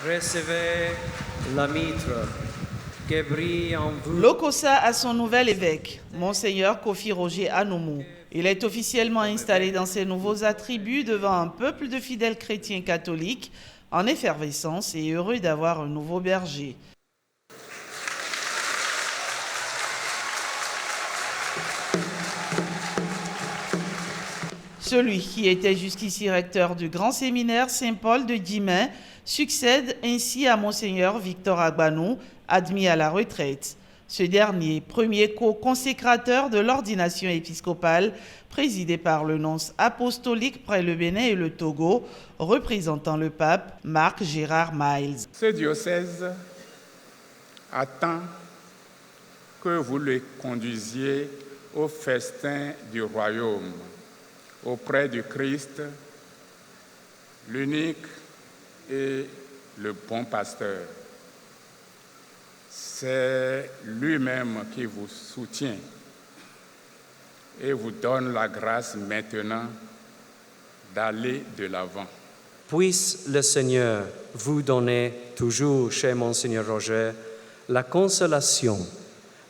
Recevez la mitre qui brille en vous. Lokossa a son nouvel évêque, Monseigneur Kofi Roger Anoumou. Il est officiellement installé dans ses nouveaux attributs devant un peuple de fidèles chrétiens catholiques en effervescence et heureux d'avoir un nouveau berger. Celui qui était jusqu'ici recteur du grand séminaire Saint-Paul de Djimen succède ainsi à Monseigneur Victor Agbanou, admis à la retraite. Ce dernier, premier co-consécrateur de l'ordination épiscopale, présidé par le nonce apostolique près le Bénin et le Togo, représentant le pape Marc Gérard Miles. Ce diocèse attend que vous le conduisiez au festin du royaume, auprès du Christ, l'unique et le bon pasteur. C'est lui-même qui vous soutient et vous donne la grâce maintenant d'aller de l'avant. Puisse le Seigneur vous donner toujours, cher Monseigneur Roger, la consolation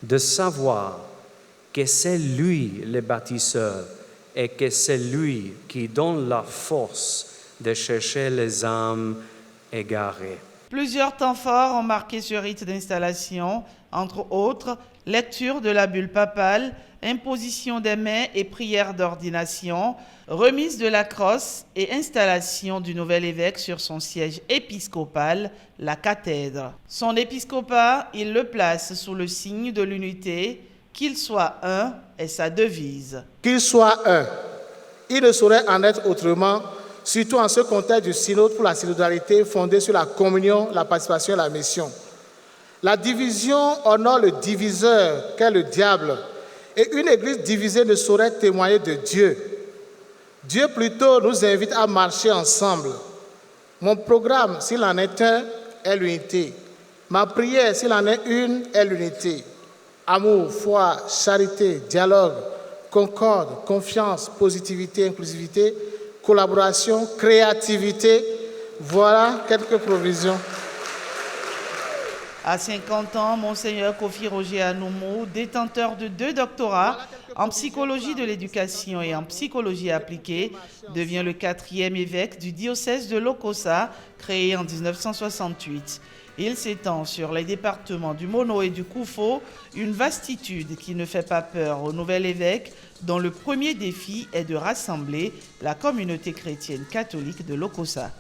de savoir que c'est lui le bâtisseur et que c'est lui qui donne la force de chercher les âmes égarées. Plusieurs temps forts ont marqué ce rite d'installation, entre autres lecture de la bulle papale, imposition des mains et prière d'ordination, remise de la crosse et installation du nouvel évêque sur son siège épiscopal, la cathèdre. Son épiscopat, il le place sous le signe de l'unité, qu'il soit un est sa devise. Qu'il soit un. Il ne saurait en être autrement, surtout en ce contexte du synode pour la synodalité fondé sur la communion, la participation et la mission. La division honore le diviseur qu'est le diable, et une église divisée ne saurait témoigner de Dieu. Dieu plutôt nous invite à marcher ensemble. Mon programme, s'il en est un, est l'unité. Ma prière, s'il en est une, est l'unité. Amour, foi, charité, dialogue, concorde, confiance, positivité, inclusivité, collaboration, créativité, voilà quelques provisions. À 50 ans, Monseigneur Kofi Roger Anoumou, détenteur de 2 doctorats en psychologie de l'éducation et en psychologie appliquée, devient le 4e évêque du diocèse de Lokossa, créé en 1968. Il s'étend sur les départements du Mono et du Koufo, une vastitude qui ne fait pas peur au nouvel évêque, dont le premier défi est de rassembler la communauté chrétienne catholique de Lokossa.